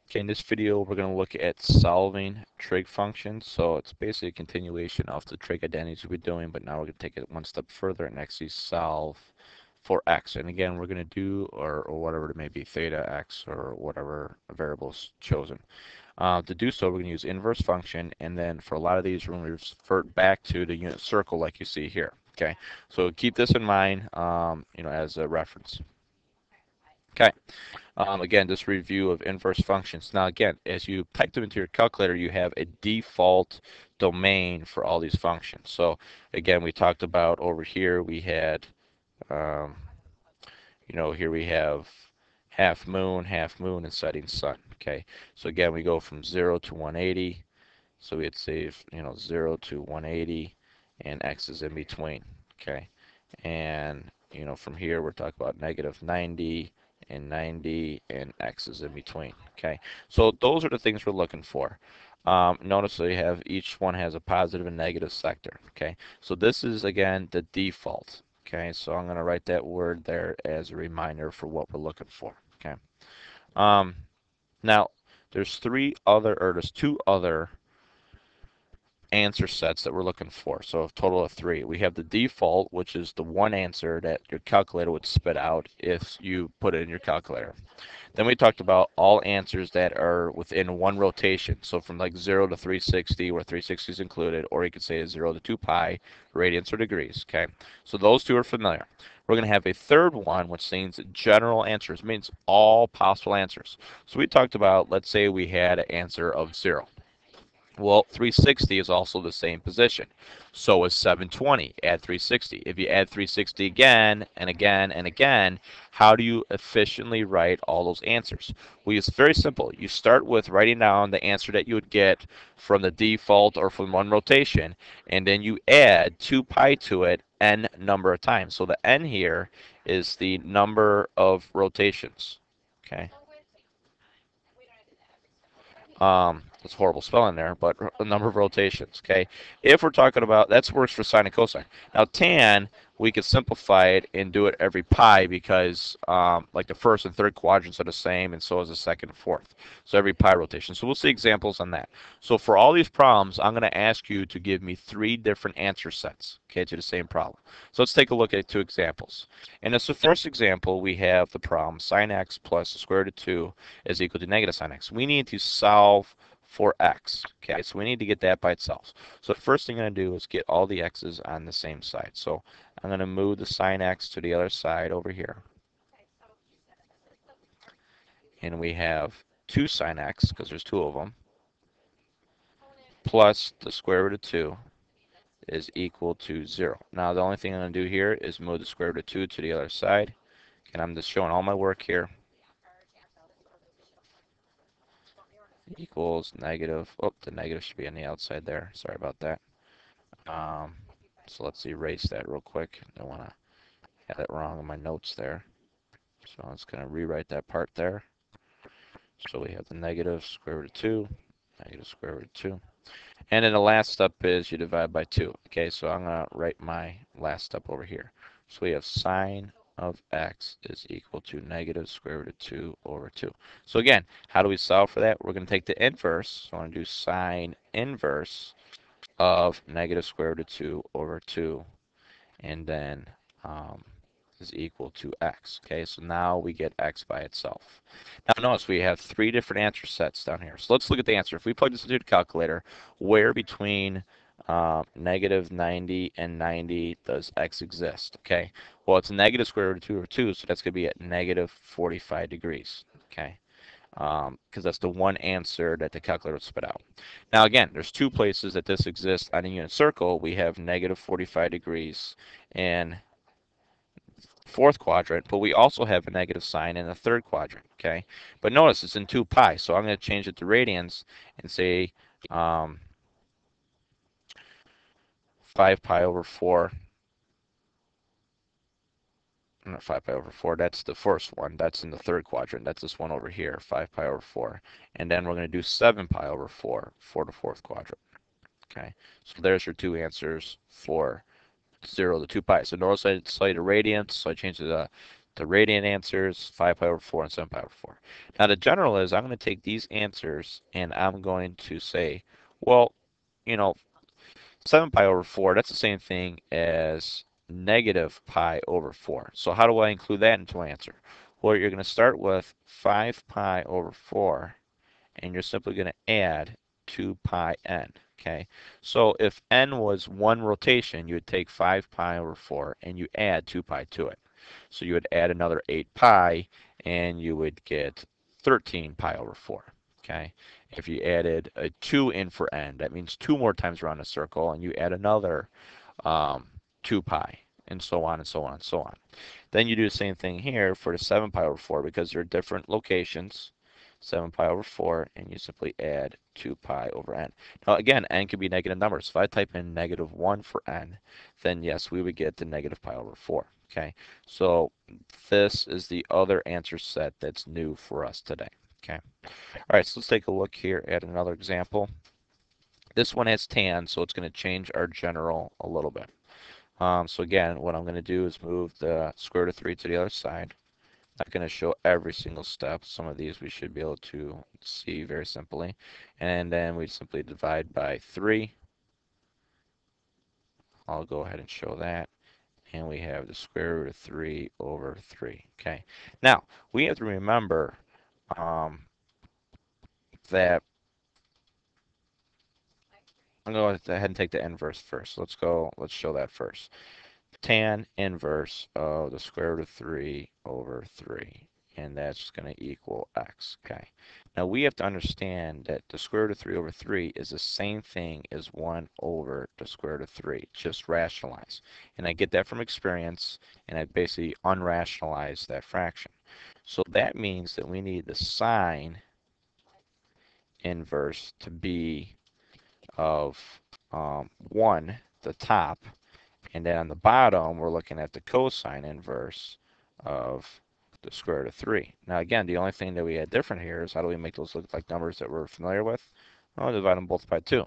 Okay, in this video, we're going to look at solving trig functions. So it's basically a continuation of the trig identities we've been doing, but now we're going to take it one step further and actually solve for x. And again, we're going to do, or whatever it may be, theta x, or whatever variable's chosen. To do so, we're going to use inverse function, and then for a lot of these, we're going to revert back to the unit circle like you see here. Okay, so keep this in mind, as a reference. Okay. Again, this review of inverse functions. Now, again, as you type them into your calculator, you have a default domain for all these functions. So, again, we talked about over here, we had, um, here we have half moon, and setting sun. Okay, so again, we go from 0 to 180. So we'd say, 0 to 180, and x is in between. Okay, and from here we're talking about negative 90 and 90, and x is in between. Okay, so those are the things we're looking for. Notice that you have each one has a positive and negative sector. Okay, so this is again the default. Okay, so I'm going to write that word there as a reminder for what we're looking for. Okay, now there's there's two other answer sets that we're looking for. So a total of three. We have the default, which is the one answer that your calculator would spit out if you put it in your calculator. Then we talked about all answers that are within one rotation. So from like 0 to 360, where 360 is included, or you could say 0 to 2 pi, radians or degrees. Okay, so those two are familiar. We're going to have a third one, which means general answers, means all possible answers. So we talked about, let's say we had an answer of 0. Well, 360 is also the same position. So is 720. Add 360. If you add 360 again and again and again, how do you efficiently write all those answers? Well, it's very simple. You start with writing down the answer that you would get from the default or from one rotation, and then you add 2 pi to it n number of times. So the n here is the number of rotations. Okay. That's horrible spelling there, but the number of rotations, okay? If we're talking about, that works for sine and cosine. Now tan, we could simplify it and do it every pi because like the first and third quadrants are the same, and so is the second and fourth. So every pi rotation. So we'll see examples on that. So for all these problems, I'm going to ask you to give me 3 different answer sets, okay, to the same problem. So let's take a look at 2 examples. And as the first example, we have the problem sine x plus the square root of 2 is equal to negative sine x. We need to solve for x. Okay, so we need to get that by itself. So the first thing I'm going to do is get all the x's on the same side. So I'm going to move the sine x to the other side over here. And we have 2 sine x, because there's 2 of them, plus the square root of 2 is equal to 0. Now the only thing I'm going to do here is move the square root of 2 to the other side. And I'm just showing all my work here. Equals negative, oh, the negative should be on the outside there. Sorry about that. So let's erase that real quick. I don't want to have it wrong in my notes there. So I'm just going to rewrite that part there. So we have the negative square root of 2, negative square root of 2. And then the last step is you divide by 2. Okay, so I'm going to write my last step over here. So we have sine of x is equal to negative square root of 2 over 2. So again, how do we solve for that? We're going to take the inverse. So I'm going to do sine inverse of negative square root of 2 over 2. And then is equal to x. Okay, so now we get x by itself. Now notice we have 3 different answer sets down here. So let's look at the answer. If we plug this into the calculator, where between negative 90 and 90 does x exist? Okay, well it's negative square root of 2 over 2, so that's going to be at negative 45 degrees. Okay, because that's the one answer that the calculator would spit out. Now again, there's 2 places that this exists on a unit circle. We have negative 45 degrees and fourth quadrant, but we also have a negative sign in the third quadrant, okay? But notice it's in 2 pi, so I'm going to change it to radians and say 5 pi over 4, not 5 pi over 4, that's the first one, that's in the third quadrant, that's this one over here, 5 pi over 4, and then we're going to do 7 pi over 4 for the fourth quadrant, okay? So there's your 2 answers for 0 to 2 pi. So notice I decided radians, so I changed it the radian answers, 5 pi over 4 and 7 pi over 4. Now the general is I'm going to take these answers and I'm going to say, well, you know, 7 pi over 4, that's the same thing as negative pi over 4. So how do I include that into my answer? Well, you're going to start with 5 pi over 4, and you're simply going to add 2 pi n. Okay, so if n was one rotation, you would take 5 pi over 4 and you add 2 pi to it. So you would add another 8 pi and you would get 13 pi over 4. Okay, if you added a 2 in for n, that means 2 more times around a circle, and you add another 2 pi, and so on and so on and so on. Then you do the same thing here for the 7 pi over 4 because they're different locations. 7 pi over 4, and you simply add 2 pi over n. Now again, n can be negative numbers. If I type in negative 1 for n, then yes, we would get the negative pi over 4. Okay, so this is the other answer set that's new for us today. Okay, all right, so let's take a look here at another example. This one has tan, so it's going to change our general a little bit. So again, what I'm going to do is move the square root of 3 to the other side. Not going to show every single step. Some of these we should be able to see very simply. And then we simply divide by 3. I'll go ahead and show that. And we have the square root of 3 over 3. Okay. Now, we have to remember that I'm going to go ahead and take the inverse first. Let's show that first. Tan inverse of the square root of 3 over 3. And that's going to equal x. Okay. Now we have to understand that the square root of 3 over 3 is the same thing as 1 over the square root of 3, just rationalize. And I get that from experience, and I basically unrationalize that fraction. So that means that we need the sine inverse to be of 1, the top, and then on the bottom, we're looking at the cosine inverse of the square root of 3. Now again, the only thing that we had different here is how do we make those look like numbers that we're familiar with? Well, divide them both by 2.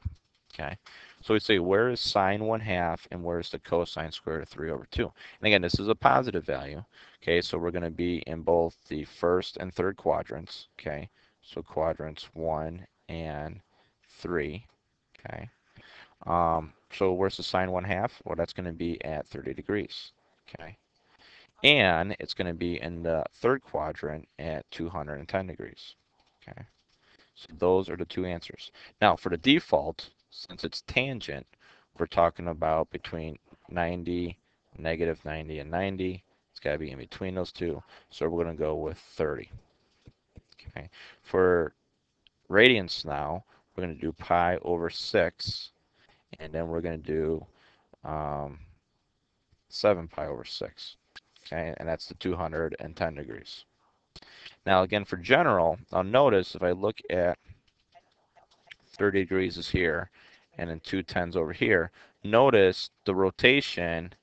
Okay, so we say where is sine 1/2 and where is the cosine square root of 3 over 2? And again, this is a positive value. Okay, so we're going to be in both the first and third quadrants. Okay, so quadrants 1 and 3. Okay. So where's the sine 1/2? Well, that's going to be at 30 degrees. Okay. And it's going to be in the third quadrant at 210 degrees. Okay. So those are the two answers. Now for the default, since it's tangent, we're talking about between 90, negative 90, and 90. It's got to be in between those two. So we're going to go with 30. Okay. For radians now, we're going to do pi over 6. And then we're going to do 7 pi over 6. Okay, and that's the 210 degrees. Now again for general, I'll notice if I look at 30 degrees is here and then 210s over here, notice the rotation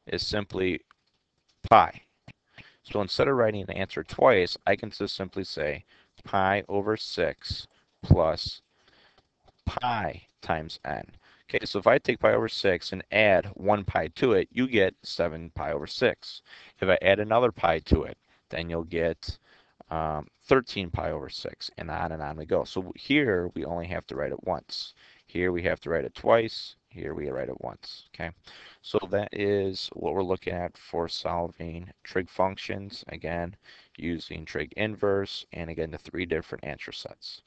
is simply pi. So instead of writing the answer twice, I can just simply say pi over 6 plus pi times n. Okay, so if I take pi over 6 and add 1 pi to it, you get 7 pi over 6. If I add another pi to it, then you'll get 13 pi over 6, and on we go. So here we only have to write it once. Here we have to write it twice. Here we write it once. Okay, so that is what we're looking at for solving trig functions. Again, using trig inverse, and again the 3 different answer sets.